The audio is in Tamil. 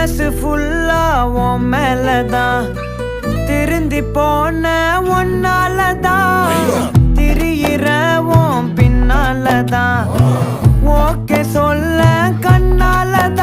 மனசு ஃபுல்லா உன் மேலதான் திருந்தி போன ஒன்னாலதான் திரியிற உன் பின்னாலதான் ஓகே சொல்ல கண்ணாலதான்